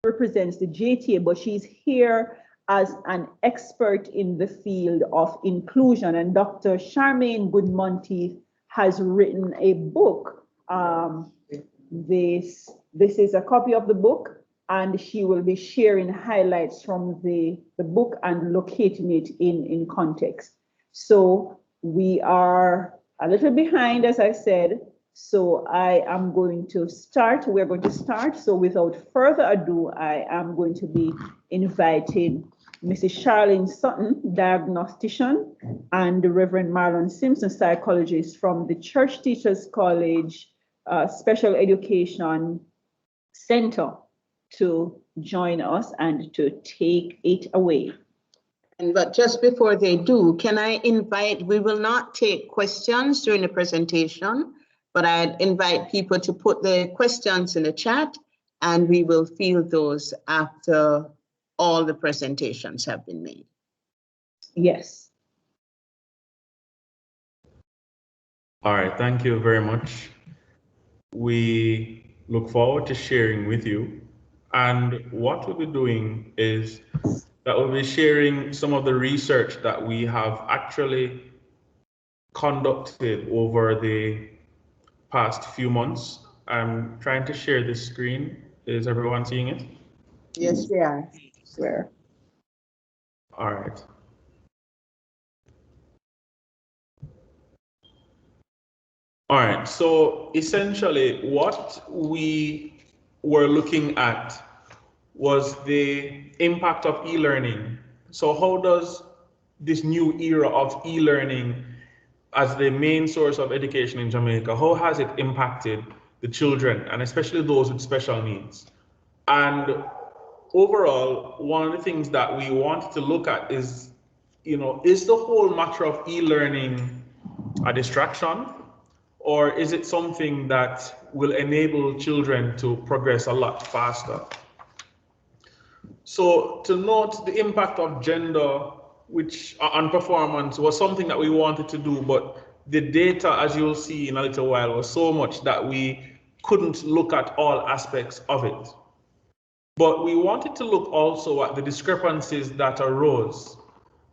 represents the JTA, but she's here as an expert in the field of inclusion. And Dr. Charmaine Goodmonteith has written a book. This is a copy of the book, and she will be sharing highlights from the book and locating it in context. So we are a little behind, as I said. So I am going to start. We're going to start. So without further ado, I am going to be inviting Mrs. Charlene Sutton, diagnostician, and the Reverend Marlon Simpson, psychologist from the Church Teachers College Special Education Center, to join us and to take it away. But just before they do, can I invite, we will not take questions during the presentation, but I'd invite people to put the questions in the chat, and we will field those after all the presentations have been made. Yes. All right, thank you very much. We look forward to sharing with you. And what we'll be doing is that we'll be sharing some of the research that we have actually conducted over the past few months. I'm trying to share this screen. Is everyone seeing it? Yes, we are. Where? All right. All right, so essentially what we were looking at was the impact of e-learning. So how does this new era of e-learning as the main source of education in Jamaica, how has it impacted the children, and especially those with special needs? And overall, one of the things that we wanted to look at is, is the whole matter of e-learning a distraction, or is it something that will enable children to progress a lot faster? So to note the impact of gender on performance was something that we wanted to do, but the data, as you'll see in a little while, was so much that we couldn't look at all aspects of it. But we wanted to look also at the discrepancies that arose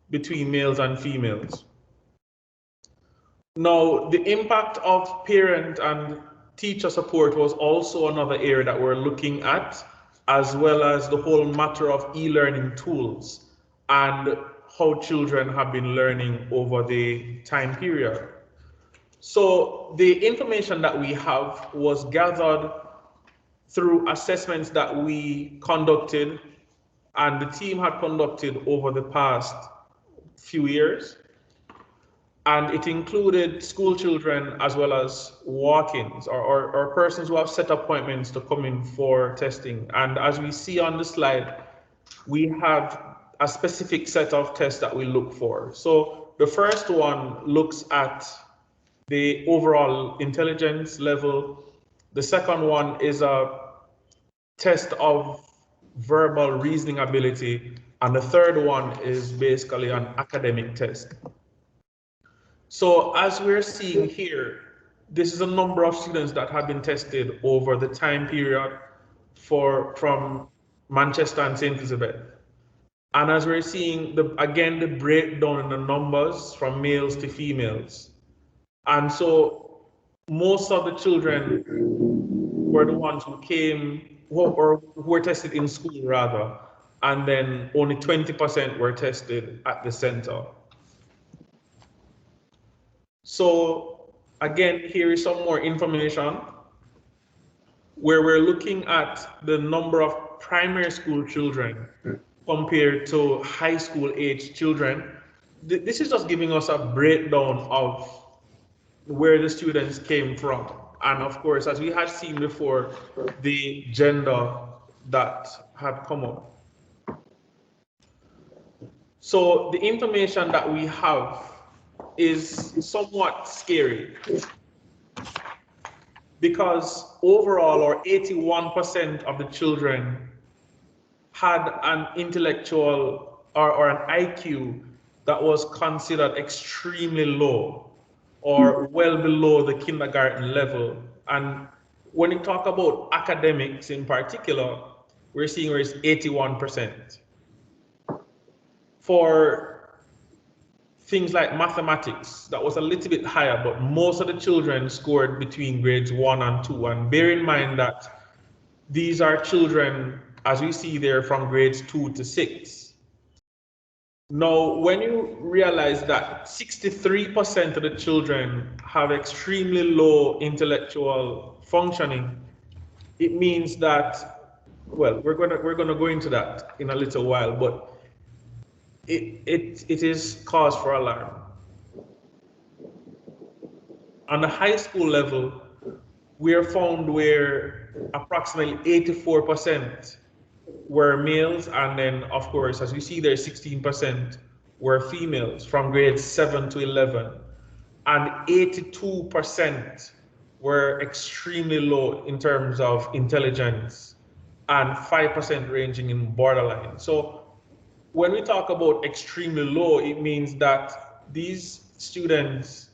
between males and females. Now, the impact of parent and teacher support was also another area that we're looking at, as well as the whole matter of e-learning tools and how children have been learning over the time period. So the information that we have was gathered through assessments that we conducted and the team had conducted over the past few years. And it included school children as well as walk-ins or persons who have set appointments to come in for testing. And as we see on the slide, we have a specific set of tests that we look for. So the first one looks at the overall intelligence level. The second one is a test of verbal reasoning ability. And the third one is basically an academic test. So as we're seeing here, this is a number of students that have been tested over the time period from Manchester and St. Elizabeth. And as we're seeing, again, the breakdown in the numbers from males to females. And so most of the children were the ones who who were tested in school rather, and then only 20% were tested at the center. So again, here is some more information where we're looking at the number of primary school children compared to high school age children. This is just giving us a breakdown of where the students came from. And of course, as we had seen before, the gender that had come up. So the information that we have is somewhat scary because overall, or 81% of the children had an intellectual or an IQ that was considered extremely low or well below the kindergarten level. And when you talk about academics in particular, we're seeing where it's 81%. For things like mathematics, that was a little bit higher, but most of the children scored between grades 1 and 2. And bear in mind that these are children, as we see there, from grades 2 to 6. Now, when you realize that 63% of the children have extremely low intellectual functioning, it means that, well, we're gonna go into that in a little while, but it is cause for alarm. On the high school level, we are found where approximately 84% were males, and then of course, as we see there, 16% were females from grades 7 to 11, and 82% were extremely low in terms of intelligence, and 5% ranging in borderline. So when we talk about extremely low, it means that these students,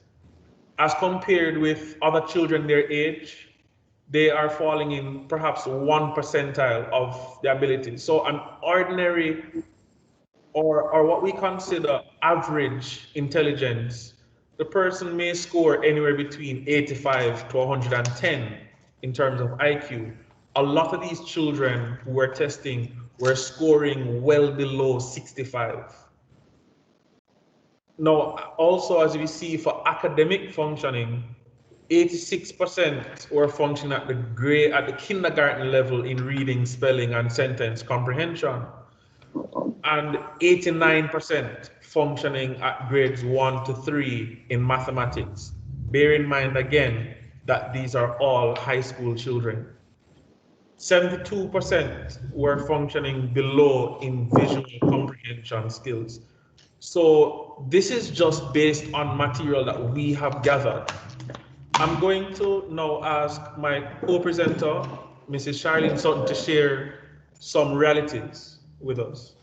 as compared with other children their age, they are falling in perhaps 1 percentile of the ability. So an ordinary or what we consider average intelligence, the person may score anywhere between 85 to 110 in terms of IQ. A lot of these children who were testing were scoring well below 65. Now, also, as we see for academic functioning, 86% were functioning at the kindergarten level in reading, spelling, and sentence comprehension, and 89% functioning at grades 1 to 3 in mathematics. Bear in mind again that these are all high school children. 72% were functioning below in visual comprehension skills. So this is just based on material that we have gathered. I'm going to now ask my co-presenter, Mrs. Charlene Sutton, to share some realities with us.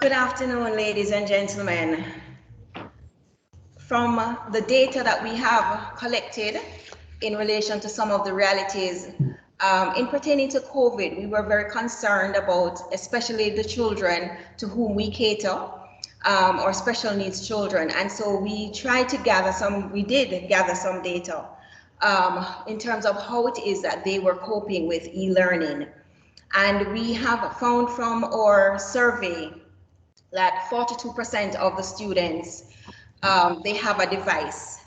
Good afternoon, ladies and gentlemen. From the data that we have collected in relation to some of the realities in pertaining to COVID, we were very concerned about, especially the children to whom we cater, or special needs children. And so we tried to gather we did gather some data in terms of how it is that they were coping with e-learning. And we have found from our survey that 42% of the students, they have a device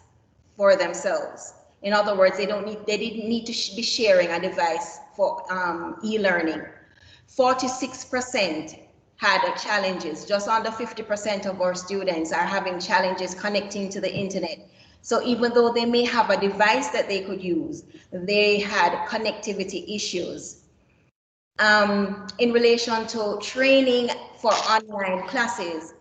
for themselves. In other words, they didn't need to be sharing a device for e-learning. 46% had challenges. Just under 50% of our students are having challenges connecting to the internet. So even though they may have a device that they could use, they had connectivity issues. In relation to training for online classes,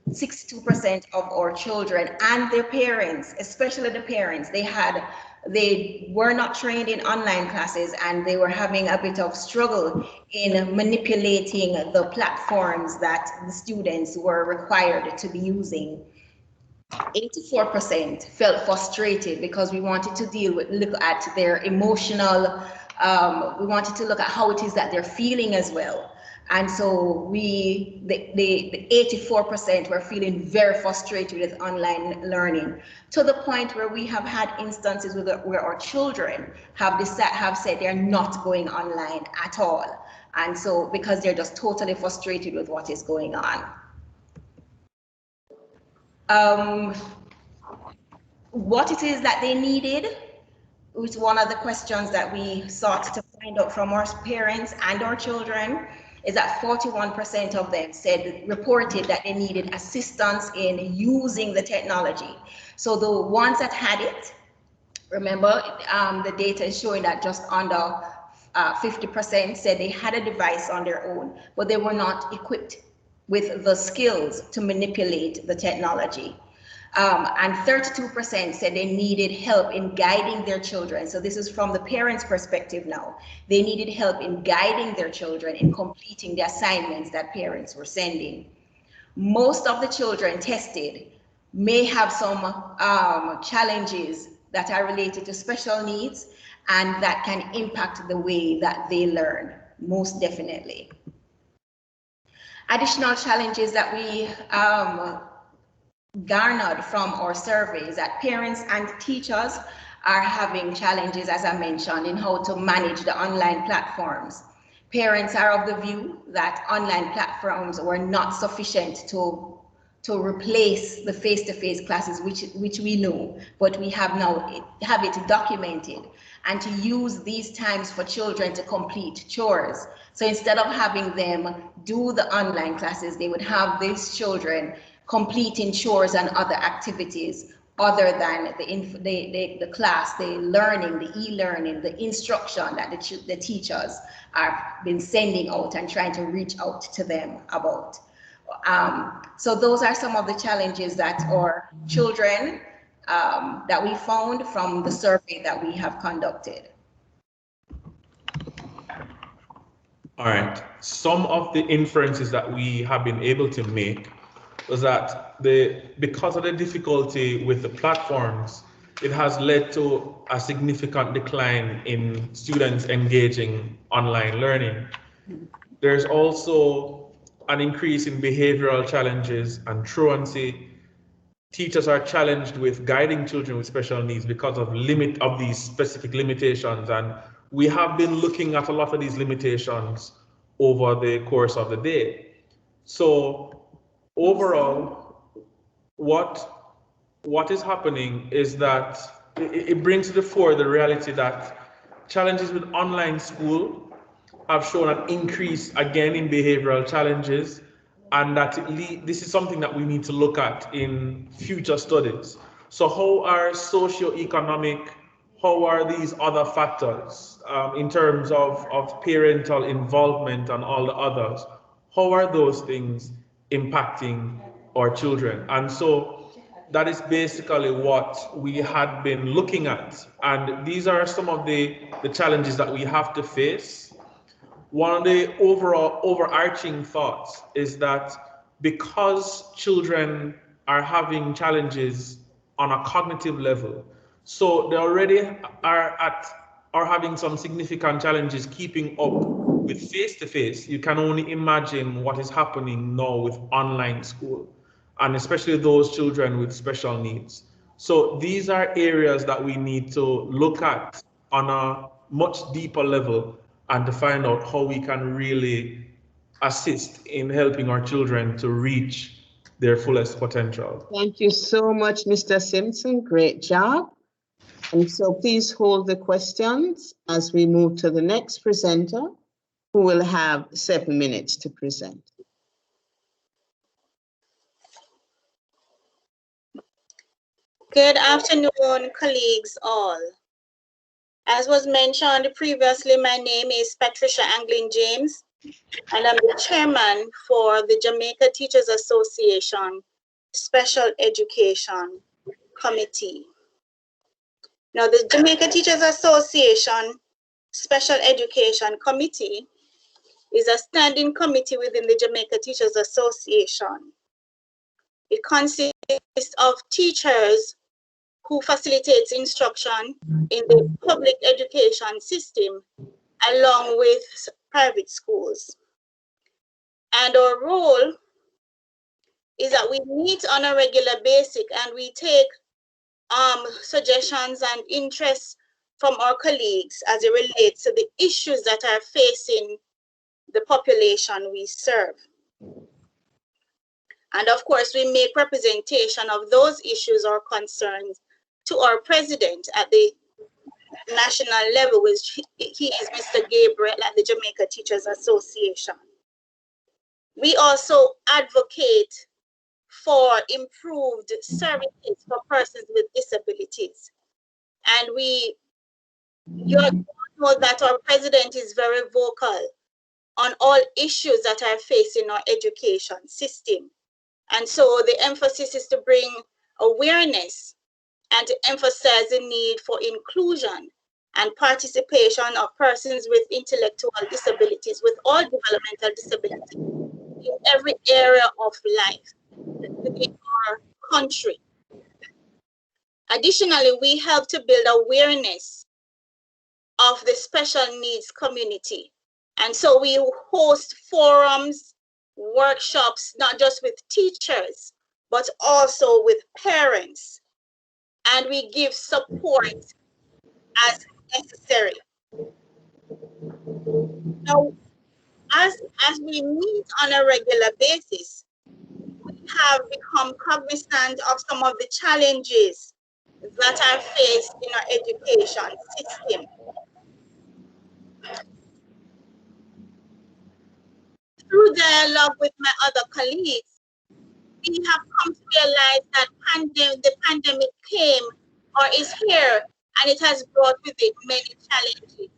62% of our children and their parents, especially the parents, they were not trained in online classes, and they were having a bit of struggle in manipulating the platforms that the students were required to be using. 84% felt frustrated because we wanted to look at their emotional, we wanted to look at how it is that they're feeling as well. And so the 84% were feeling very frustrated with online learning, to the point where we have had instances where our children have said they're not going online at all. And so because they're just totally frustrated with what is going on. What it is that they needed was one of the questions that we sought to find out from our parents and our children, is that 41% of them reported that they needed assistance in using the technology. So the ones that had it, remember, the data is showing that just under 50% said they had a device on their own, but they were not equipped with the skills to manipulate the technology. And 32% said they needed help in guiding their children. So this is from the parents' perspective now. They needed help in guiding their children in completing the assignments that parents were sending. Most of the children tested may have some challenges that are related to special needs, and that can impact the way that they learn, most definitely. Additional challenges that we garnered from our surveys, that parents and teachers are having challenges, as I mentioned, in how to manage the online platforms. Parents are of the view that online platforms were not sufficient to replace the face-to-face classes, which we know, but we have now have it documented, and to use these times for children to complete chores. So instead of having them do the online classes, they would have these children completing chores and other activities other than the class, the learning, the e-learning, the instruction that the teachers have been sending out and trying to reach out to them about. So those are some of the challenges that our children that we found from the survey that we have conducted. All right. Some of the inferences that we have been able to make was that because of the difficulty with the platforms, it has led to a significant decline in students engaging online learning. There's also an increase in behavioral challenges and truancy. Teachers are challenged with guiding children with special needs because of these specific limitations, and we have been looking at a lot of these limitations over the course of the day. So overall, what is happening is that it brings to the fore the reality that challenges with online school have shown an increase again in behavioral challenges, and that this is something that we need to look at in future studies. So how are socioeconomic, how are these other factors in terms of parental involvement and all the others, how are those things impacting our children? And so that is basically what we had been looking at. And these are some of the challenges that we have to face. One of the overarching thoughts is that because children are having challenges on a cognitive level, so they already are having some significant challenges keeping up with face-to-face. You can only imagine what is happening now with online school, and especially those children with special needs. So these are areas that we need to look at on a much deeper level, and to find out how we can really assist in helping our children to reach their fullest potential. Thank you so much, Mr. Simpson. Great job. And so please hold the questions as we move to the next presenter, who will have 7 minutes to present. Good afternoon, colleagues all. As was mentioned previously, my name is Patricia Anglin James, and I'm the chairman for the Jamaica Teachers Association Special Education Committee. Now, the Jamaica Teachers Association Special Education Committee is a standing committee within the Jamaica Teachers Association. It consists of teachers who facilitates instruction in the public education system along with private schools. And our role is that we meet on a regular basis and we take suggestions and interests from our colleagues as it relates to the issues that are facing the population we serve. And of course, we make representation of those issues or concerns to our president at the national level, which he is Mr. Gabriel at the Jamaica Teachers Association. We also advocate for improved services for persons with disabilities. And you know that our president is very vocal on all issues that are facing our education system. And so the emphasis is to bring awareness and to emphasize the need for inclusion and participation of persons with intellectual disabilities, with all developmental disabilities, in every area of life within our country. Additionally, we help to build awareness of the special needs community. And so we host forums, workshops, not just with teachers, but also with parents. And we give support as necessary. Now, as we meet on a regular basis, we have become cognizant of some of the challenges that are faced in our education system. Through dialogue with my other colleagues, we have come to realize that the pandemic came or is here, and it has brought with it many challenges.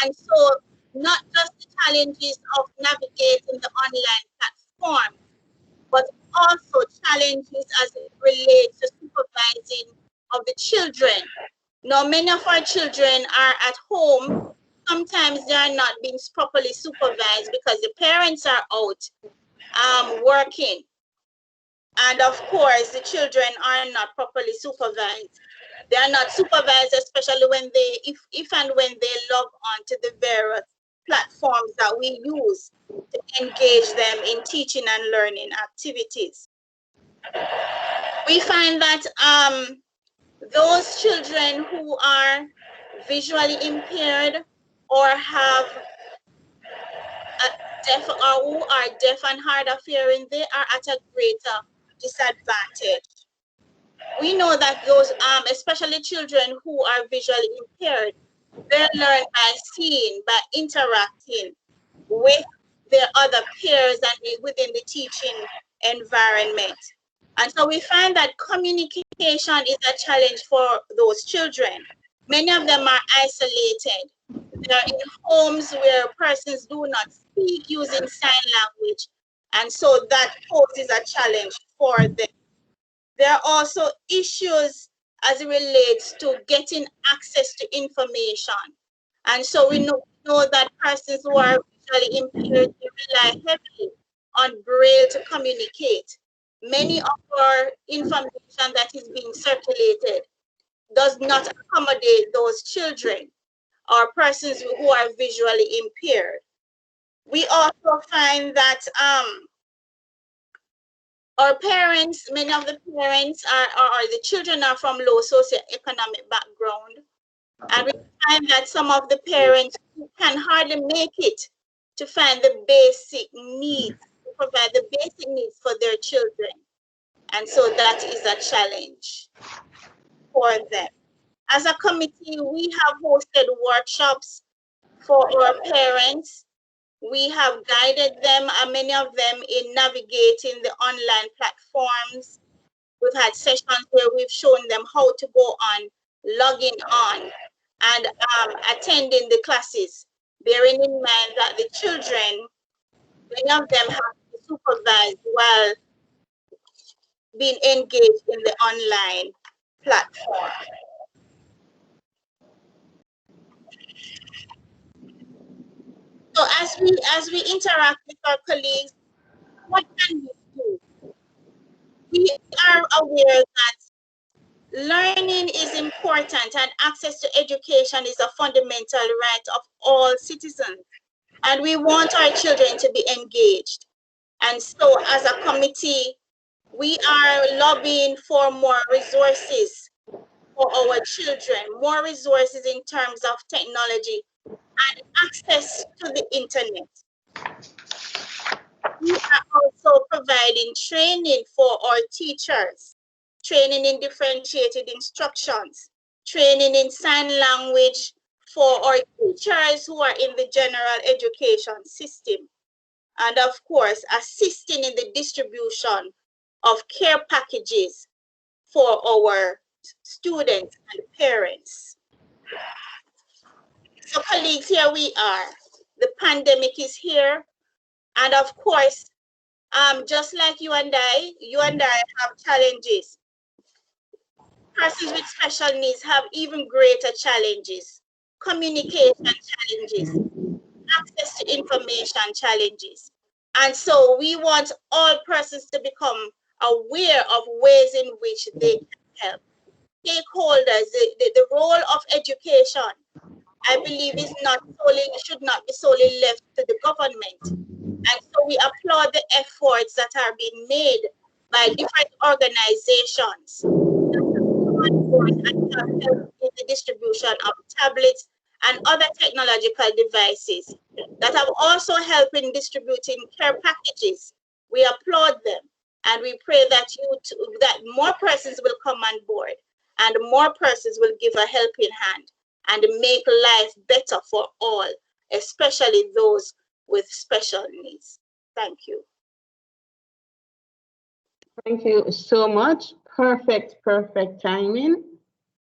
And so not just the challenges of navigating the online platform, but also challenges as it relates to supervising of the children. Now, many of our children are at home. Sometimes they are not being properly supervised because the parents are out working. And of course, the children are not properly supervised. They are not supervised, especially when if and when they log on to the various platforms that we use to engage them in teaching and learning activities. We find that those children who are visually impaired or have who are deaf and hard of hearing, they are at a greater disadvantage. We know that those, especially children who are visually impaired, they learn by seeing, by interacting with their other peers and within the teaching environment. And so we find that communication is a challenge for those children. Many of them are isolated. They're in homes where persons do not speak using sign language. And so that poses a challenge for them. There are also issues as it relates to getting access to information. And so we know that persons who are visually impaired rely heavily on Braille to communicate. Many of our information that is being circulated does not accommodate those children or persons who are visually impaired. We also find that our parents, many of the parents or the children are from low socioeconomic background. And we find that some of the parents can hardly make it to find the basic needs, to provide the basic needs for their children. And so that is a challenge for them. As a committee, we have hosted workshops for our parents. We have guided them, and many of them, in navigating the online platforms. We've had sessions where we've shown them how to go on, logging on, and attending the classes, bearing in mind that the children, many of them have to be supervised while being engaged in the online platform. So as we interact with our colleagues, what can we do? We are aware that learning is important and access to education is a fundamental right of all citizens. And we want our children to be engaged. And so as a committee, we are lobbying for more resources for our children, more resources in terms of technology and access to the internet. We are also providing training for our teachers, training in differentiated instructions, training in sign language for our teachers who are in the general education system, and of course, assisting in the distribution of care packages for our students and parents. So colleagues, here we are. The pandemic is here. And of course, just like you and I have challenges. Persons with special needs have even greater challenges. Communication challenges, access to information challenges. And so we want all persons to become aware of ways in which they can help. stakeholders, the role of education, I believe should not be solely left to the government. And so we applaud the efforts that are being made by different organizations in the distribution of tablets and other technological devices that have also helped in distributing care packages. We applaud them, and we pray that that more persons will come on board and more persons will give a helping hand and make life better for all, especially those with special needs. Thank you. Thank you so much. Perfect timing.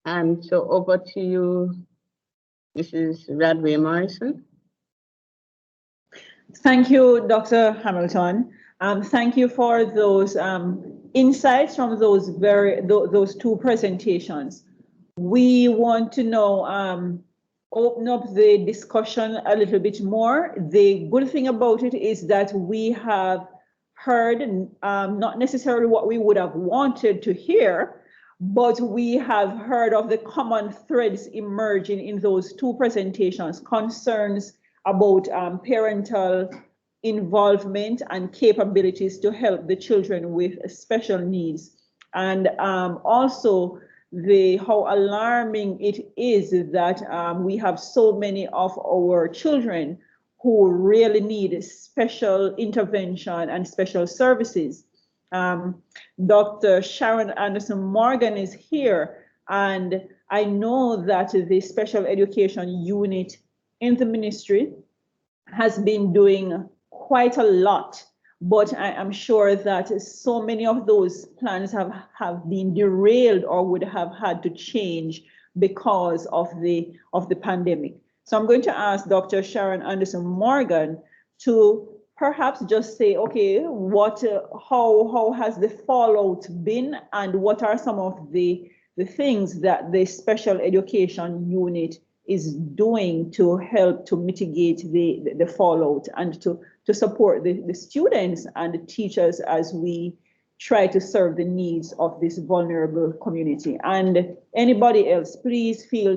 And so over to you, Mrs. Radway Morrison. Thank you, Dr. Hamilton. Thank you for those insights from those two presentations. We want to know, open up the discussion a little bit more. The good thing about it is that we have heard not necessarily what we would have wanted to hear, but we have heard of the common threads emerging in those two presentations, concerns about parental involvement and capabilities to help the children with special needs. And also how alarming it is that we have so many of our children who really need special intervention and special services. Dr. Sharon Anderson Morgan is here, and I know that the special education unit in the ministry has been doing quite a lot, but I am sure that so many of those plans have been derailed or would have had to change because of the pandemic. So I'm going to ask Dr. Sharon Anderson Morgan to perhaps just say, okay, how has the fallout been, and what are some of the things that the special education unit is doing to help to mitigate the fallout and to support the students and the teachers as we try to serve the needs of this vulnerable community. And anybody else, please feel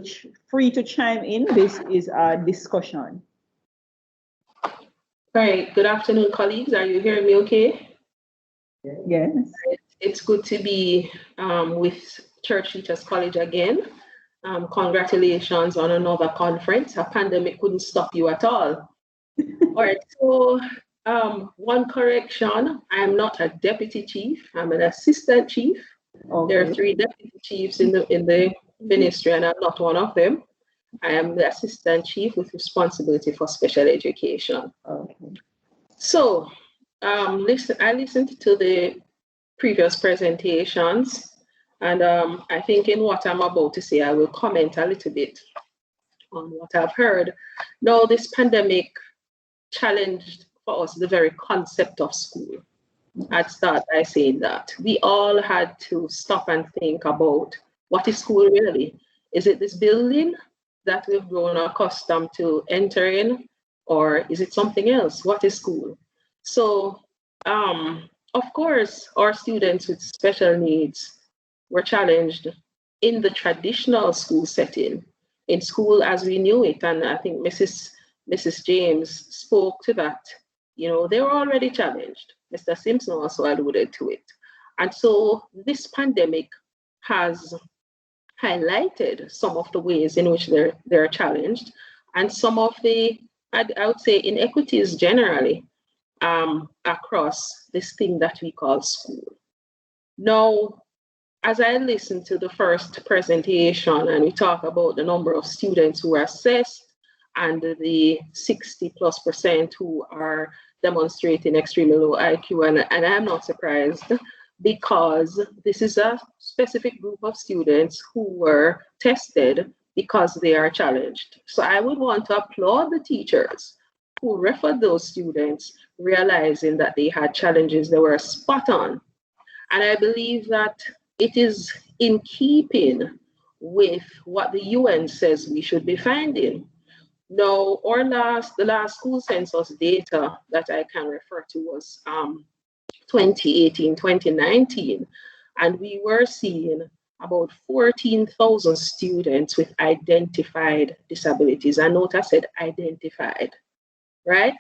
free to chime in. This is a discussion. All right, good afternoon, colleagues. Are you hearing me okay? Yes. It's good to be with Church Teachers College again. Congratulations on another conference. A pandemic couldn't stop you at all. All right, so one correction, I'm not a deputy chief, I'm an assistant chief. Okay. There are 3 deputy chiefs in the ministry, and I'm not one of them. I am the assistant chief with responsibility for special education. Okay. So I listened to the previous presentations, and I think in what I'm about to say, I will comment a little bit on what I've heard. Now, this pandemic challenged for us the very concept of school. I'd start by saying that we all had to stop and think about, what is school really? Is it this building that we've grown accustomed to entering, or is it something else? What is school? So, of course, our students with special needs were challenged in the traditional school setting, in school as we knew it, and I think Mrs. James spoke to that. You know, they were already challenged. Mr. Simpson also alluded to it. And so this pandemic has highlighted some of the ways in which they're challenged, and some of the, I would say, inequities generally across this thing that we call school. Now, as I listened to the first presentation and we talk about the number of students who are assessed and the 60+% who are demonstrating extremely low IQ, and I'm not surprised, because this is a specific group of students who were tested because they are challenged. So I would want to applaud the teachers who referred those students, realizing that they had challenges. They were spot on. And I believe that it is in keeping with what the UN says we should be finding. Now, the last school census data that I can refer to was 2018, 2019, and we were seeing about 14,000 students with identified disabilities. I note I said identified, right?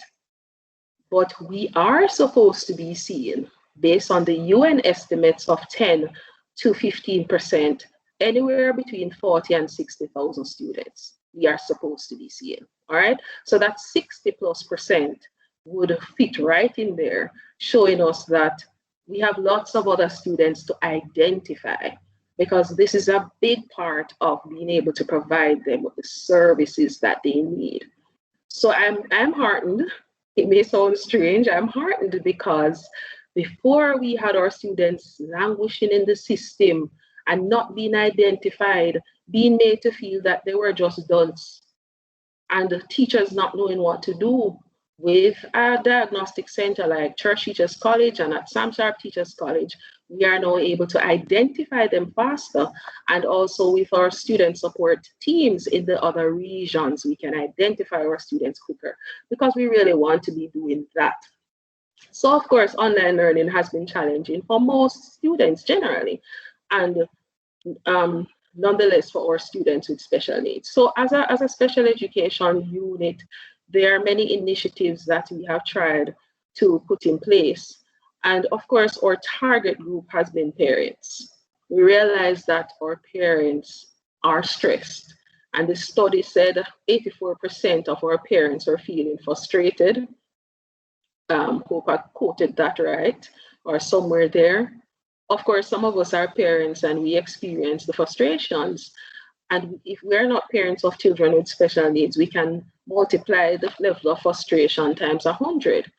But we are supposed to be seeing, based on the UN estimates of 10 to 15%, anywhere between 40 and 60,000 students we are supposed to be seeing, all right? So that 60+% would fit right in there, showing us that we have lots of other students to identify, because this is a big part of being able to provide them with the services that they need. So I'm heartened. It may sound strange. I'm heartened because before we had our students languishing in the system and not being identified, being made to feel that they were just dunce, and the teachers not knowing what to do. With a diagnostic center like Church Teachers College and at Sam Sharp Teachers College, we are now able to identify them faster. And also with our student support teams in the other regions, we can identify our students quicker, because we really want to be doing that. So of course, online learning has been challenging for most students generally, and nonetheless for our students with special needs. So as a special education unit, there are many initiatives that we have tried to put in place. And of course, our target group has been parents. We realize that our parents are stressed. And the study said 84% of our parents are feeling frustrated. Hope I quoted that right, or somewhere there. Of course, some of us are parents and we experience the frustrations. And if we're not parents of children with special needs, we can multiply the level of frustration times 100,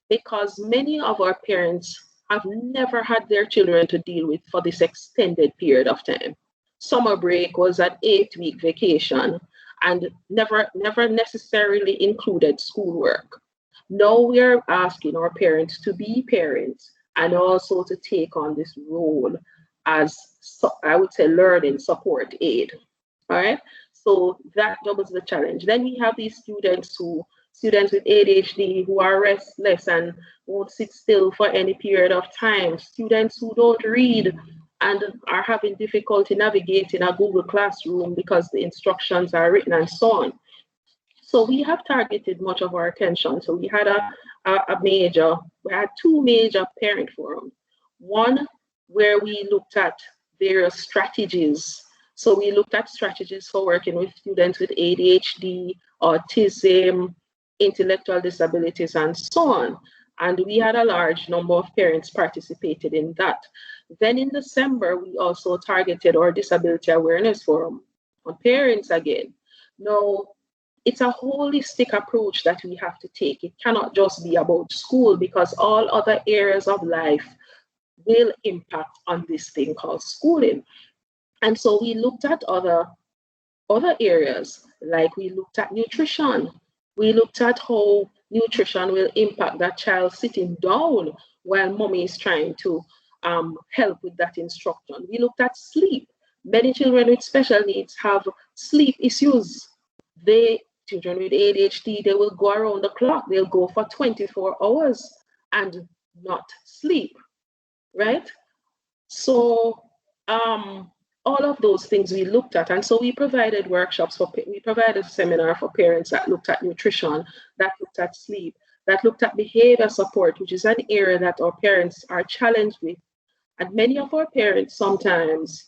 because many of our parents have never had their children to deal with for this extended period of time. Summer break was an 8-week vacation and never necessarily included schoolwork. Now we are asking our parents to be parents and also to take on this role as, I would say, learning support aid. All right, so that doubles the challenge. Then we have these students with ADHD who are restless and won't sit still for any period of time. Students who don't read and are having difficulty navigating a Google Classroom because the instructions are written and so on. So we have targeted much of our attention. So we had we had 2 major parent forums. One where we looked at various strategies. So we looked at strategies for working with students with ADHD, autism, intellectual disabilities, and so on. And we had a large number of parents participated in that. Then in December, we also targeted our Disability Awareness Forum on parents again. Now, it's a holistic approach that we have to take. It cannot just be about school, because all other areas of life will impact on this thing called schooling. And so we looked at other areas, like we looked at nutrition. We looked at how nutrition will impact that child sitting down while mommy is trying to help with that instruction. We looked at sleep. Many children with special needs have sleep issues. Children with ADHD, they will go around the clock. They'll go for 24 hours and not sleep, right? So all of those things we looked at. And so we provided we provided a seminar for parents that looked at nutrition, that looked at sleep, that looked at behavior support, which is an area that our parents are challenged with. And many of our parents sometimes,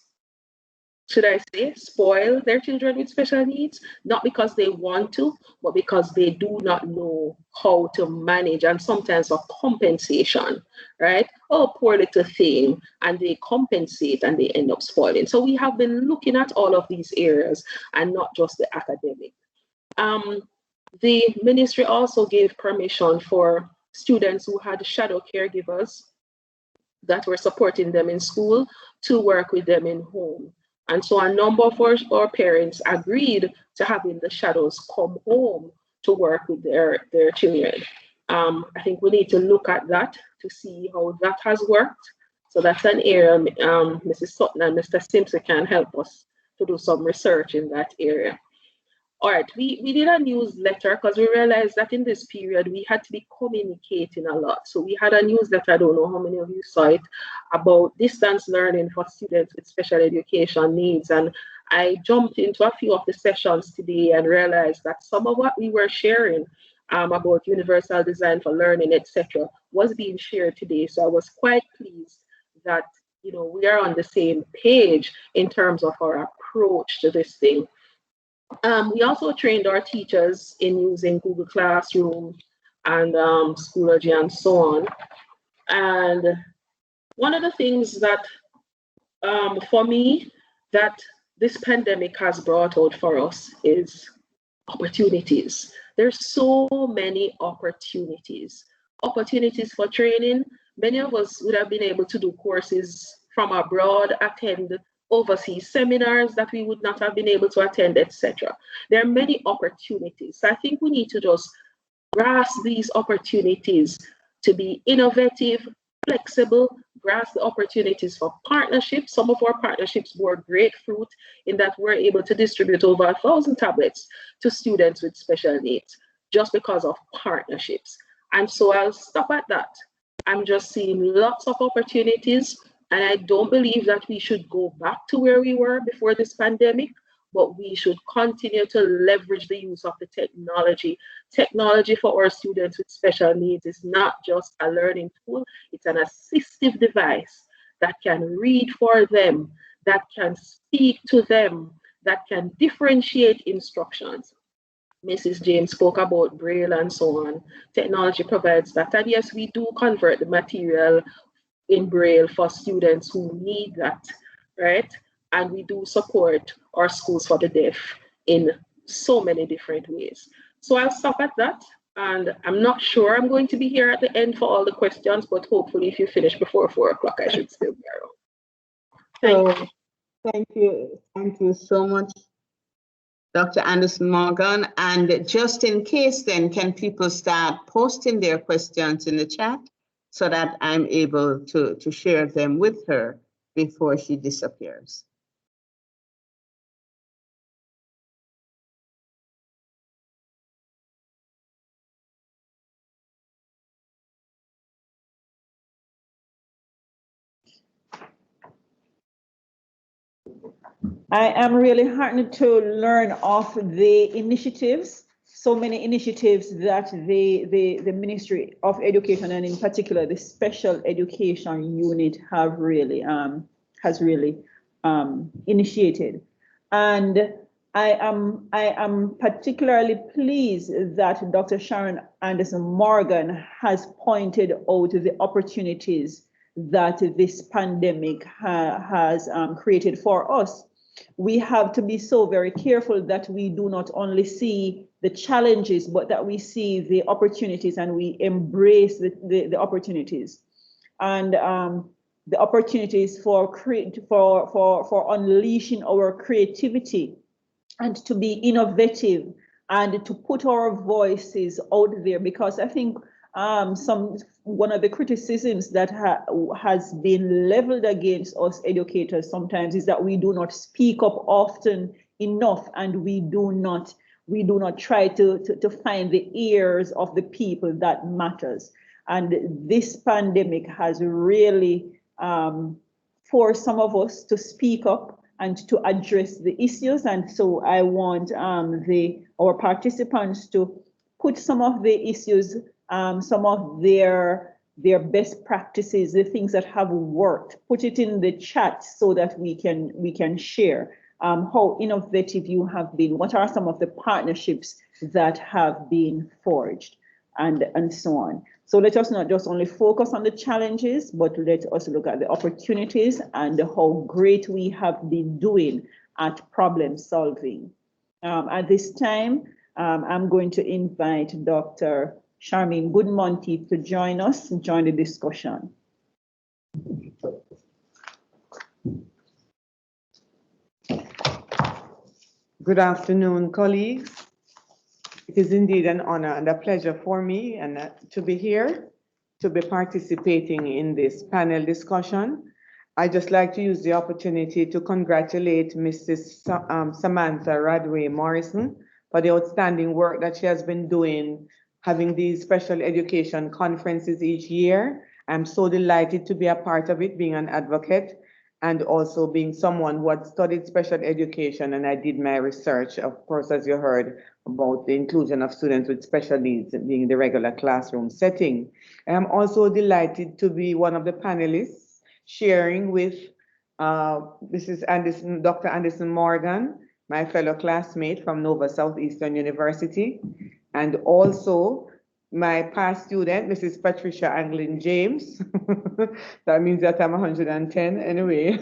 should I say, spoil their children with special needs, not because they want to, but because they do not know how to manage, and sometimes for compensation, right? Oh, poor little thing, and they compensate and they end up spoiling. So we have been looking at all of these areas and not just the academic. The ministry also gave permission for students who had shadow caregivers that were supporting them in school to work with them in home. And so a number of our parents agreed to having the shadows come home to work with their children. I think we need to look at that to see how that has worked. So that's an area Mrs. Sutton and Mr. Simpson can help us to do some research in that area. All right, we did a newsletter because we realized that in this period we had to be communicating a lot. So we had a newsletter, I don't know how many of you saw it, about distance learning for students with special education needs. And I jumped into a few of the sessions today and realized that some of what we were sharing about universal design for learning, etc., was being shared today. So I was quite pleased that we are on the same page in terms of our approach to this thing. We also trained our teachers in using Google Classroom and Schoology and so on. And one of the things that, for me, that this pandemic has brought out for us is opportunities. There's so many opportunities. Opportunities for training. Many of us would have been able to do courses from abroad, attend overseas seminars that we would not have been able to attend, etc. There are many opportunities. So I think we need to just grasp these opportunities to be innovative, flexible, grasp the opportunities for partnerships. Some of our partnerships bore great fruit in that we're able to distribute over 1,000 tablets to students with special needs just because of partnerships. And so I'll stop at that. I'm just seeing lots of opportunities. And I don't believe that we should go back to where we were before this pandemic, but we should continue to leverage the use of the technology. Technology for our students with special needs is not just a learning tool, it's an assistive device that can read for them, that can speak to them, that can differentiate instructions. Mrs. James spoke about Braille and so on. Technology provides that. And yes, we do convert the material in Braille for students who need that, right? And we do support our schools for the deaf in so many different ways. So I'll stop at that. And I'm not sure I'm going to be here at the end for all the questions, but hopefully if you finish before 4 o'clock, I should still be around. Thank you. Thank you so much, Dr. Anderson Morgan. And just in case then, can people start posting their questions in the chat so that I'm able to share them with her before she disappears? I am really heartened to learn of the initiatives, so many initiatives that the Ministry of Education and in particular the Special Education Unit have really initiated. And I am particularly pleased that Dr. Sharon Anderson Morgan has pointed out the opportunities that this pandemic has created for us. We have to be so very careful that we do not only see the challenges, but that we see the opportunities and we embrace the opportunities. And the opportunities for unleashing our creativity and to be innovative and to put our voices out there, because I think one of the criticisms that has been leveled against us educators sometimes is that we do not speak up often enough, and we do not try to find the ears of the people that matters. And this pandemic has really forced some of us to speak up and to address the issues. And so I want our participants to put some of the issues, some of their best practices, the things that have worked, put it in the chat so that we can share how innovative you have been, what are some of the partnerships that have been forged, and so on. So let us not just only focus on the challenges, but let us look at the opportunities and how great we have been doing at problem solving. At this time, I'm going to invite Dr. Charmaine Goodmonteith to join us and join the discussion. Good afternoon, colleagues. It is indeed an honor and a pleasure for me to be here, to be participating in this panel discussion. I'd just like to use the opportunity to congratulate Mrs. Samantha Radway Morrison, for the outstanding work that she has been doing, having these special education conferences each year. I'm so delighted to be a part of it, being an advocate, and also being someone who had studied special education, and I did my research, of course, as you heard, about the inclusion of students with special needs being the regular classroom setting. I'm also delighted to be one of the panelists sharing with Mrs. Anderson, Dr. Anderson Morgan, my fellow classmate from Nova Southeastern University, and also my past student, Mrs. Patricia Anglin James. That means that I'm 110 anyway.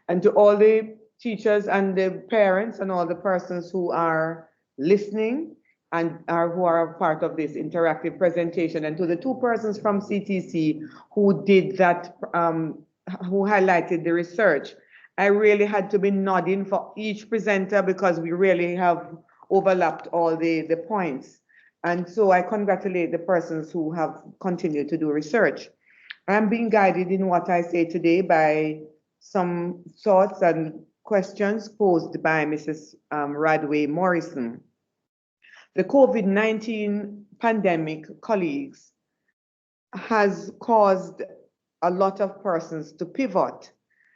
And to all the teachers and the parents and all the persons who are listening and who are a part of this interactive presentation, and to the two persons from CTC who did that, who highlighted the research. I really had to be nodding for each presenter because we really have overlapped all the points. And so I congratulate the persons who have continued to do research. I'm being guided in what I say today by some thoughts and questions posed by Mrs. Radway Morrison. The COVID-19 pandemic, colleagues, has caused a lot of persons to pivot.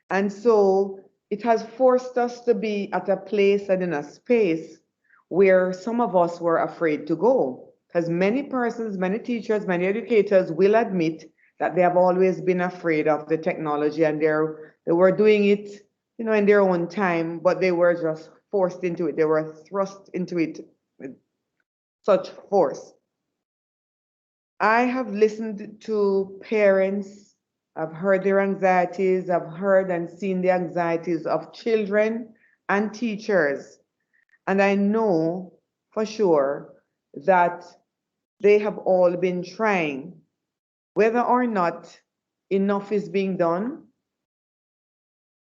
And so it has forced us to be at a place and in a space where some of us were afraid to go. Because many persons, many teachers, many educators will admit that they have always been afraid of the technology, and they were doing it, you know, in their own time, but they were just forced into it. They were thrust into it with such force. I have listened to parents. I've heard their anxieties. I've heard and seen the anxieties of children and teachers. And I know for sure that they have all been trying. Whether or not enough is being done,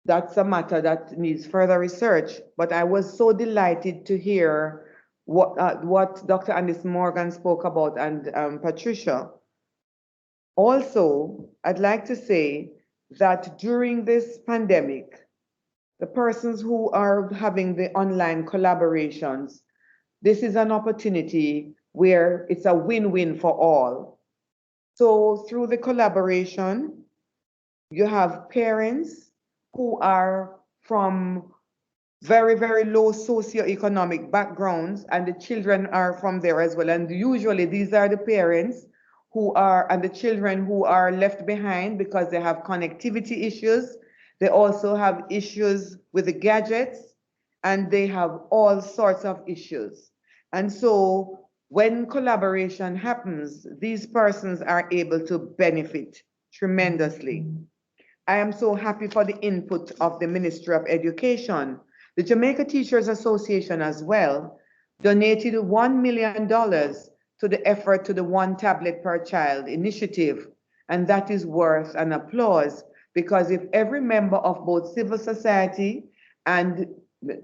that's a matter that needs further research. But I was so delighted to hear what Dr. Anderson Morgan spoke about, and Patricia. Also, I'd like to say that during this pandemic, the persons who are having the online collaborations, this is an opportunity where it's a win-win for all. So through the collaboration, you have parents who are from very, very low socioeconomic backgrounds, and the children are from there as well. And usually these are the parents who are, and the children who are left behind because they have connectivity issues. They also have issues with the gadgets, and they have all sorts of issues. And so when collaboration happens, these persons are able to benefit tremendously. I am so happy for the input of the Ministry of Education. The Jamaica Teachers Association as well donated $1 million to the effort to the One Tablet Per Child initiative. And that is worth an applause, because if every member of both civil society and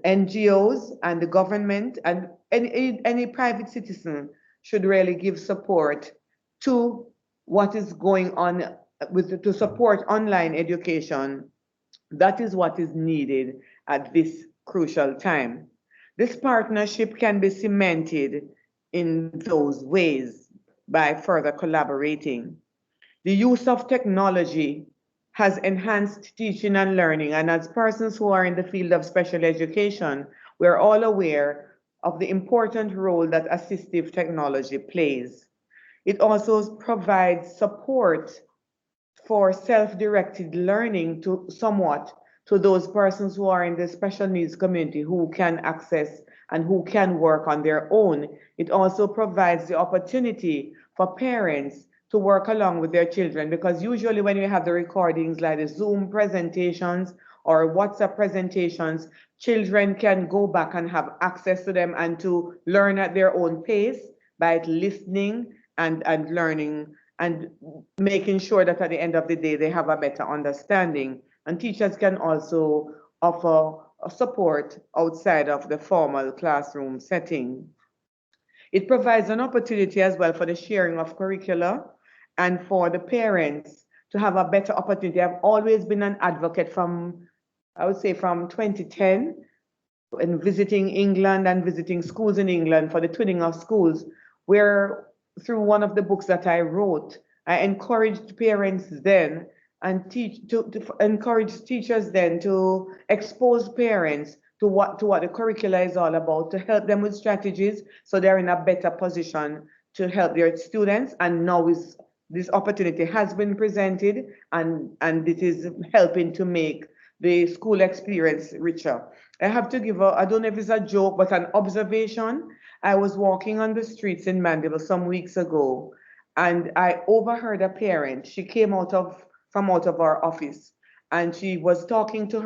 NGOs and the government and any private citizen should really give support to what is going on to support online education, that is what is needed at this crucial time. This partnership can be cemented in those ways by further collaborating. The use of technology has enhanced teaching and learning, and as persons who are in the field of special education, we're all aware of the important role that assistive technology plays. It also provides support for self-directed learning to those persons who are in the special needs community who can access and who can work on their own. It also provides the opportunity for parents to work along with their children, because usually when you have the recordings like the Zoom presentations or WhatsApp presentations, children can go back and have access to them and to learn at their own pace by listening and learning and making sure that at the end of the day they have a better understanding. And teachers can also offer support outside of the formal classroom setting. It provides an opportunity as well for the sharing of curricula and for the parents to have a better opportunity. I've always been an advocate from, I would say from 2010, in visiting England and visiting schools in England for the twinning of schools, where through one of the books that I wrote, I encouraged parents then and to encourage teachers then to expose parents to what the curricula is all about, to help them with strategies so they're in a better position to help their students. And now this opportunity has been presented, and it is helping to make the school experience richer. I have to give I don't know if it's a joke, but an observation. I was walking on the streets in Mandeville some weeks ago, and I overheard a parent. She came from out of our office, and she was talking to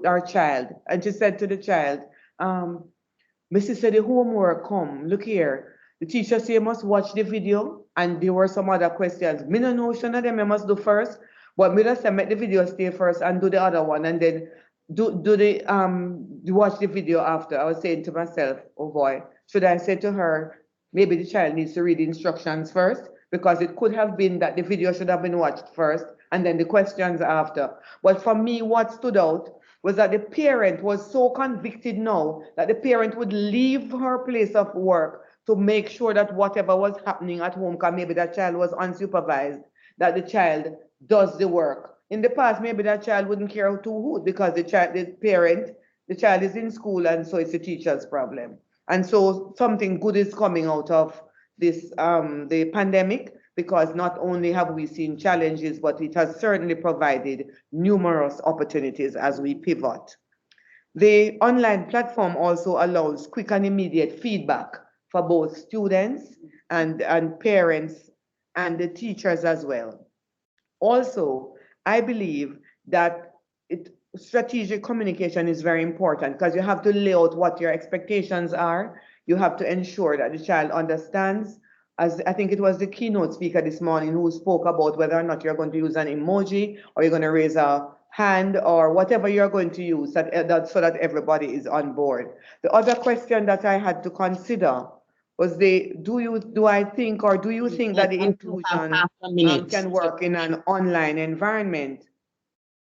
our child, and she said to the child, Mrs. said the homework come, look here. The teacher say you must watch the video, and there were some other questions. Me no notion of them you must do first, but me just say make the video stay first and do the other one, and then watch the video after. I was saying to myself, oh boy, should I say to her, maybe the child needs to read the instructions first, because it could have been that the video should have been watched first and then the questions after. But for me, what stood out was that the parent was so convicted now that the parent would leave her place of work to make sure that whatever was happening at home, because maybe that child was unsupervised, that the child does the work. In the past, maybe that child wouldn't care who, because the child is in school, and so it's the teacher's problem. And so something good is coming out of this, the pandemic, because not only have we seen challenges, but it has certainly provided numerous opportunities as we pivot. The online platform also allows quick and immediate feedback for both students and parents and the teachers as well. Also, I believe that strategic communication is very important, because you have to lay out what your expectations are. You have to ensure that the child understands, as I think it was the keynote speaker this morning who spoke about whether or not you're going to use an emoji or you're going to raise a hand or whatever you're going to use, so that everybody is on board. The other question that I had to consider was do you think that the inclusion can work in an online environment?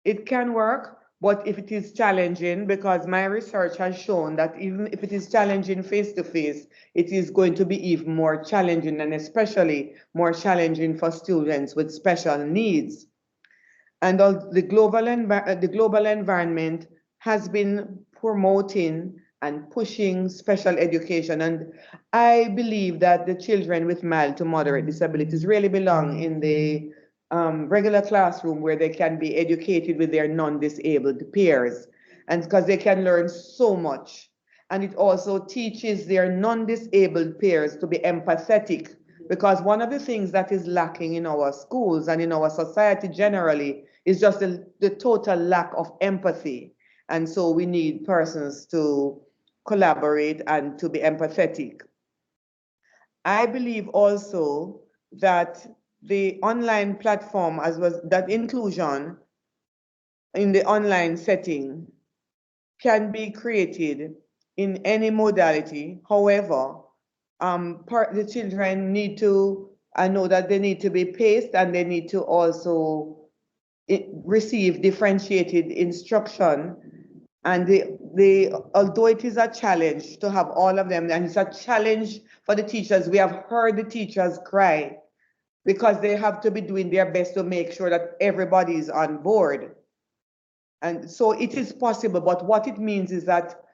It can work, but if it is challenging, because my research has shown that even if it is challenging face-to-face, it is going to be even more challenging, and especially more challenging for students with special needs. And the global environment has been promoting and pushing special education. And I believe that the children with mild to moderate disabilities really belong in the regular classroom, where they can be educated with their non-disabled peers, and because they can learn so much. And it also teaches their non-disabled peers to be empathetic, because one of the things that is lacking in our schools and in our society generally is just the total lack of empathy. And so we need persons to collaborate and to be empathetic. I believe also that the online platform, that inclusion in the online setting can be created in any modality. However, the children need to, I know that they need to be paced, and they need to also receive differentiated instruction. And although it is a challenge to have all of them, and it's a challenge for the teachers, we have heard the teachers cry, because they have to be doing their best to make sure that everybody is on board. And so it is possible, but what it means is that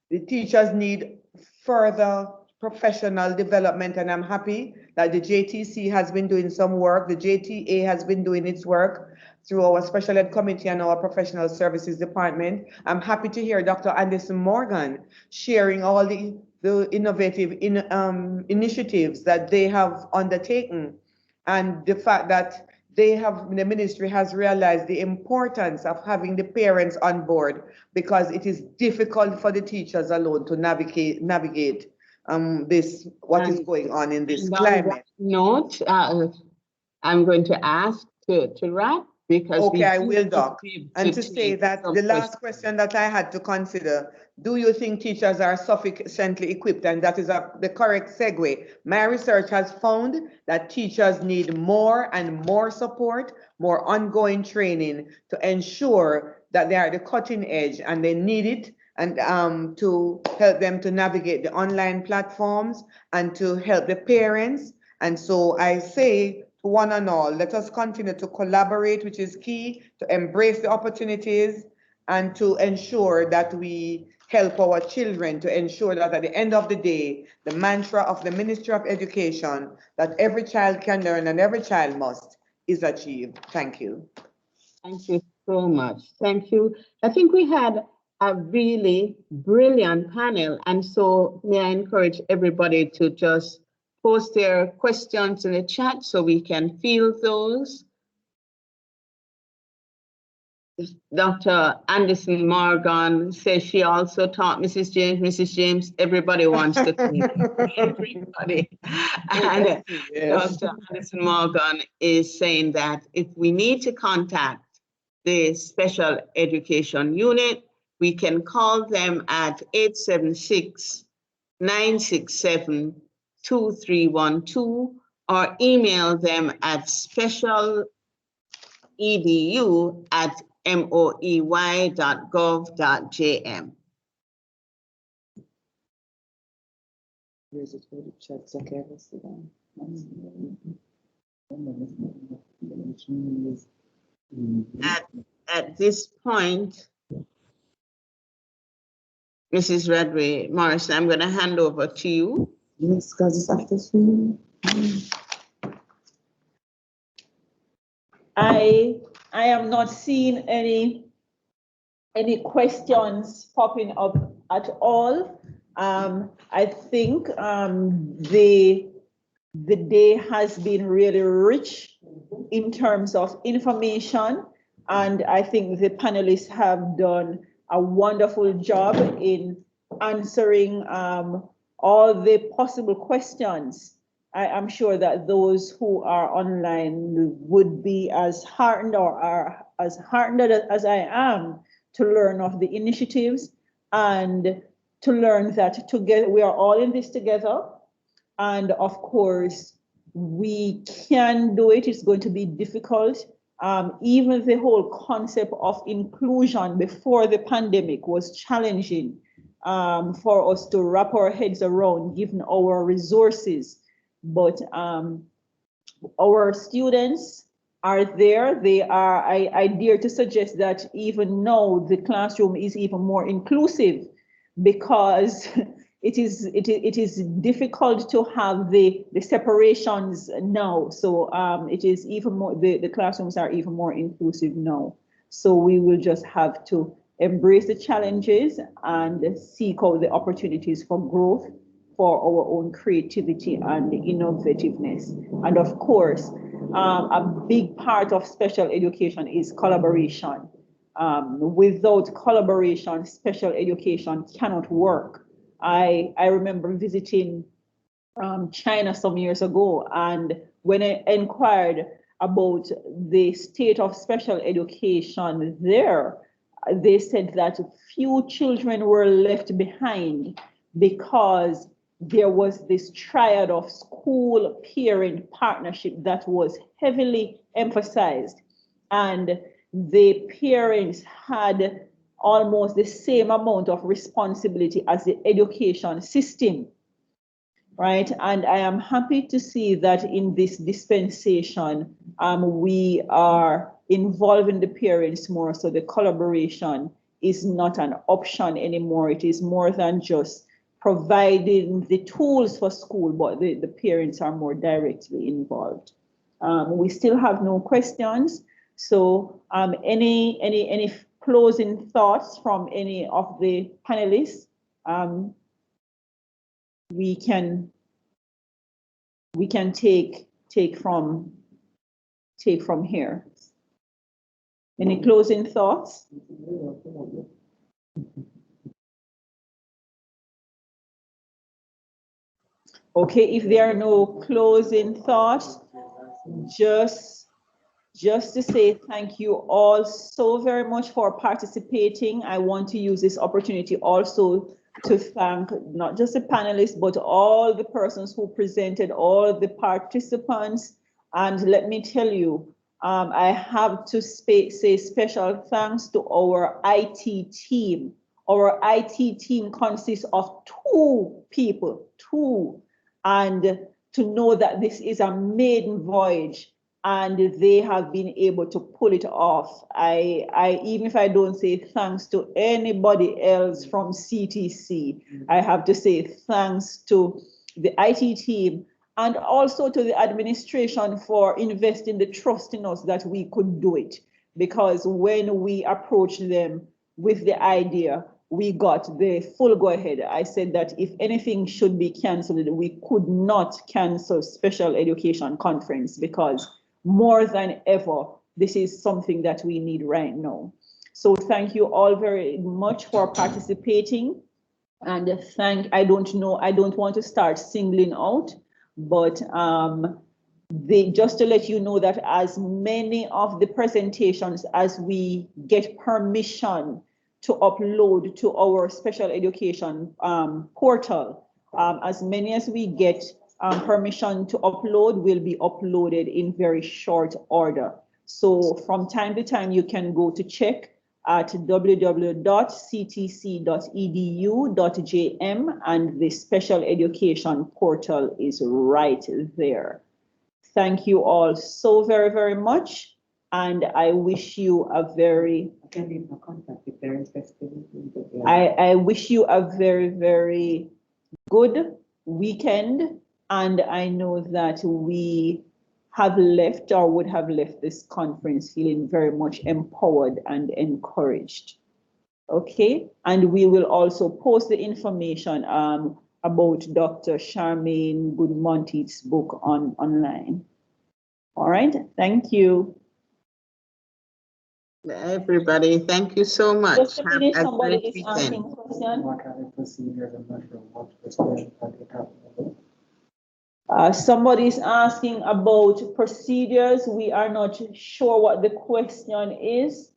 the teachers need further professional development, and I'm happy that the JTC has been doing some work. The JTA has been doing its work through our special ed committee and our professional services department. I'm happy to hear Dr. Anderson Morgan sharing all the innovative initiatives that they have undertaken, and the fact that the ministry has realized the importance of having the parents on board, because it is difficult for the teachers alone to navigate what is going on in this climate. Note, I'm going to ask to wrap, because okay, I will, Doc. And to say that the last question that I had to consider, do you think teachers are sufficiently equipped? And that is the correct segue. My research has found that teachers need more and more support, more ongoing training to ensure that they are at the cutting edge, and they need it. and to help them to navigate the online platforms and to help the parents. And so I say to one and all, let us continue to collaborate, which is key, to embrace the opportunities and to ensure that we help our children, to ensure that at the end of the day, the mantra of the Ministry of Education, that every child can learn and every child must, is achieved. Thank you. Thank you so much. Thank you. I think we had a really brilliant panel. And so may I encourage everybody to just post their questions in the chat so we can field those. Dr. Anderson Morgan says she also taught Mrs. James, everybody wants to clean. Everybody. And Yes. Dr. Anderson Morgan is saying that if we need to contact the special education unit, we can call them at 876-967-2312 or email them at specialedu@moey.gov.jm. At this point, Mrs. Radway Morrison, I'm going to hand over to you. Yes, because it's after 3. I am not seeing any questions popping up at all. I think the day has been really rich in terms of information, and I think the panelists have done a wonderful job in answering all the possible questions. I am sure that those who are online would be as heartened or are as heartened as I am to learn of the initiatives and to learn that together we are all in this together. And of course, we can do it. It's going to be difficult. Even the whole concept of inclusion before the pandemic was challenging for us to wrap our heads around, given our resources. But our students are there. They are, I dare to suggest that even now the classroom is even more inclusive, because it is difficult to have the separations now. So it is even more, the classrooms are even more inclusive now. So we will just have to embrace the challenges and seek out the opportunities for growth, for our own creativity and innovativeness. And of course, a big part of special education is collaboration. Without collaboration, special education cannot work. I remember visiting China some years ago, and when I inquired about the state of special education there, they said that few children were left behind because there was this triad of school-parent partnership that was heavily emphasized, and the parents had almost the same amount of responsibility as the education system, right? And I am happy to see that in this dispensation, we are involving the parents more, so the collaboration is not an option anymore. It is more than just providing the tools for school, but the parents are more directly involved. We still have no questions. So any closing thoughts from any of the panelists? We can take from here. Any closing thoughts? Okay, if there are no closing thoughts, just to say thank you all so very much for participating. I want to use this opportunity also to thank not just the panelists, but all the persons who presented, all the participants. And let me tell you, I have to say special thanks to our IT team. Our IT team consists of 2 people, 2. And to know that this is a maiden voyage and they have been able to pull it off. I even if I don't say thanks to anybody else from CTC, I have to say thanks to the IT team and also to the administration for investing the trust in us that we could do it. Because when we approached them with the idea, we got the full go ahead. I said that if anything should be canceled, we could not cancel special education conference because more than ever, this is something that we need right now. So thank you all very much for participating. And I don't want to start singling out, but just to let you know that as many of the presentations as we get permission to upload to our special education portal, as many as we get permission to upload will be uploaded in very short order. So from time to time, you can go to check at www.ctc.edu.jm and the special education portal is right there. Thank you all so very, very much. And I wish you a very, I wish you a very, very good weekend. And I know that we have left or would have left this conference feeling very much empowered and encouraged. Okay, and we will also post the information about Dr. Charmaine Goodmonteith's book online. All right, thank you. Everybody, thank you so much. Just a minute, Have a somebody great is asking a weekend. question. What are the procedures? I'm not sure what procedures are they talking about. Somebody is asking about procedures. We are not sure what the question is.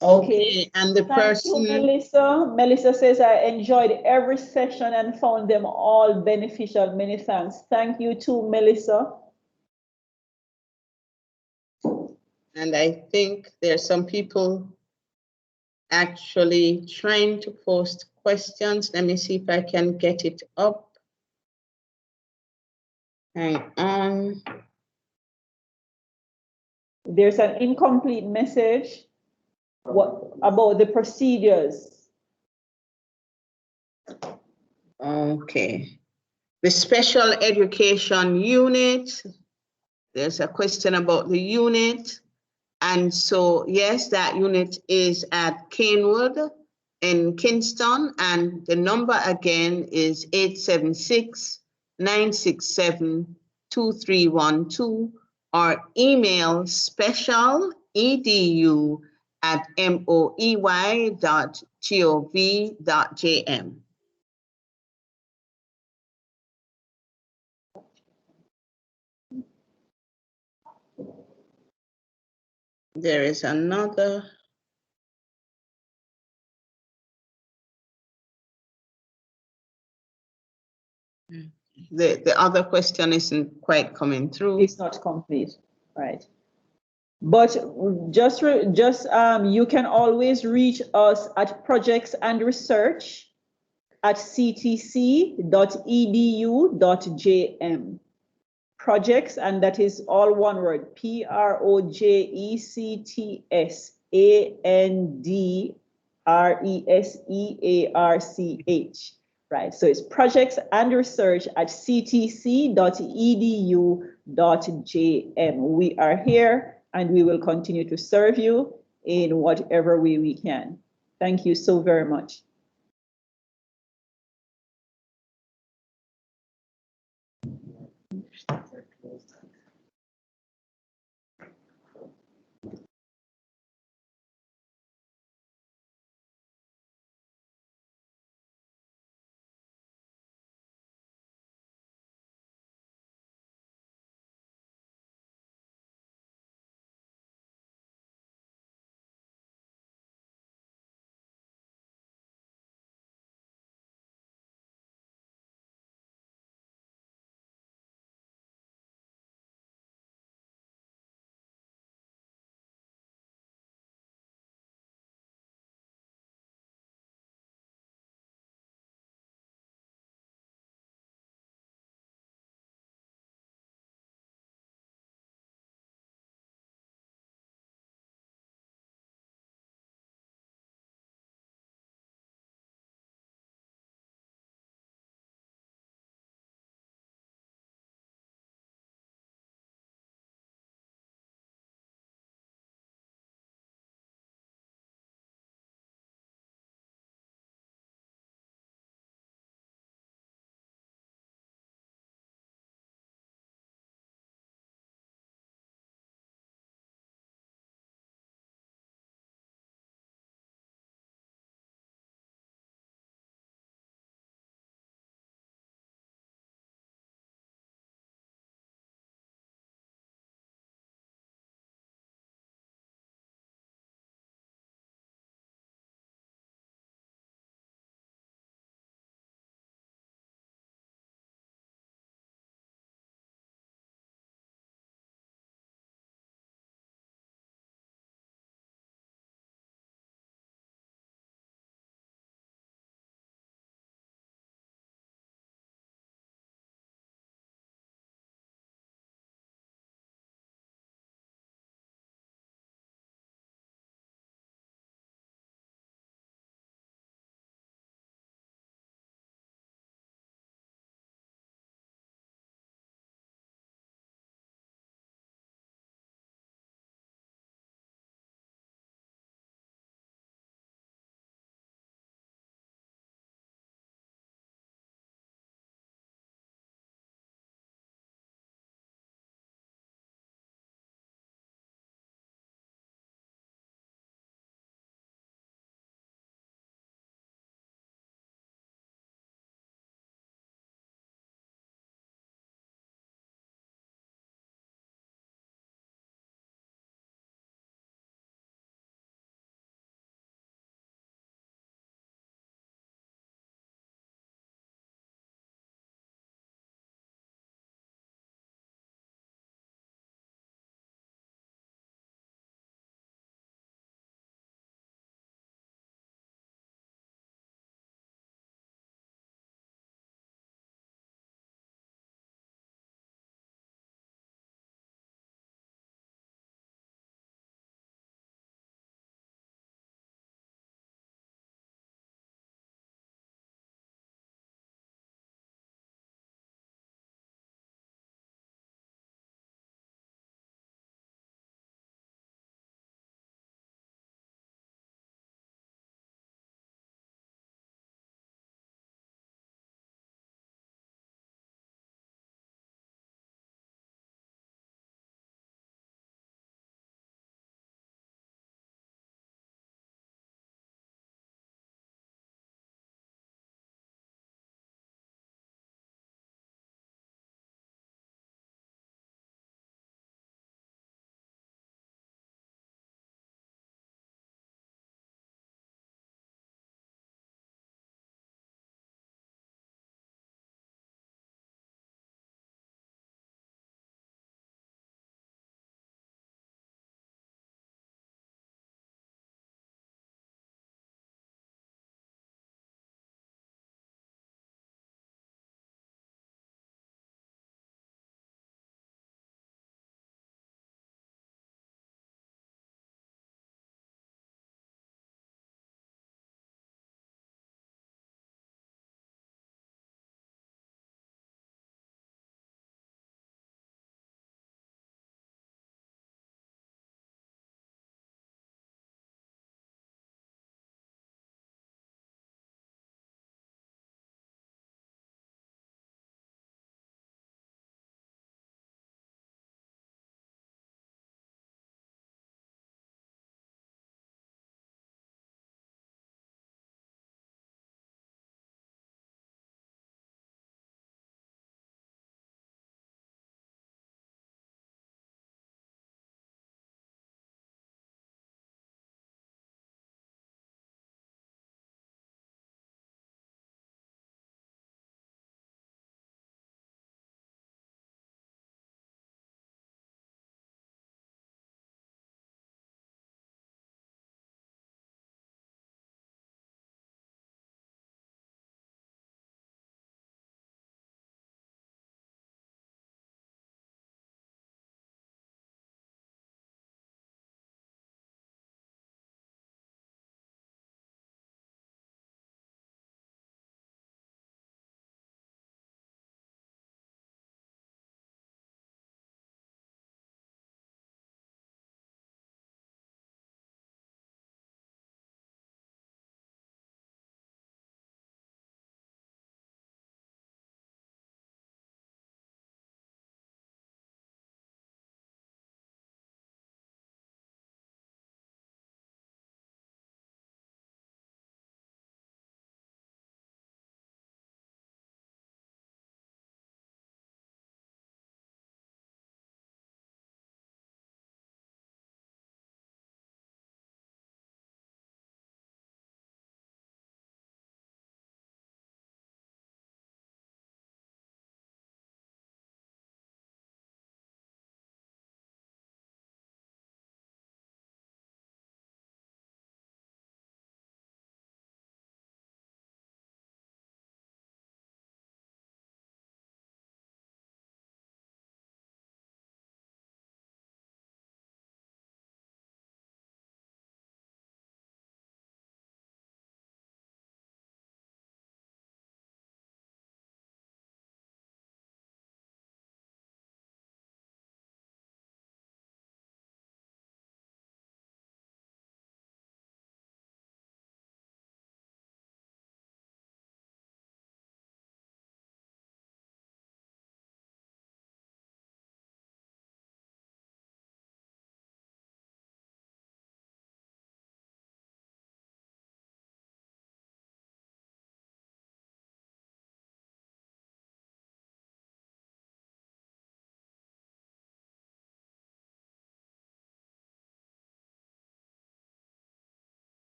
Okay, and the Thank person. you, Melissa. Melissa says, I enjoyed every session and found them all beneficial. Many thanks. Thank you too, Melissa. And I think there's some people actually trying to post questions. Let me see if I can get it up. Hang on. There's an incomplete message. What about the procedures? Okay. The special education unit. There's a question about the unit. And so, yes, that unit is at Canewood in Kingston. And the number again is 876-967-2312 or email specialedu@moey.gov.jm. There is another. The other question isn't quite coming through. It's not complete, right? But just you can always reach us at projects_and_research@ctc.edu.jm. Projects, and that is all one word, projectsandresearch. Right, so it's projectsandresearch@ctc.edu.jm. We are here and we will continue to serve you in whatever way we can. Thank you so very much.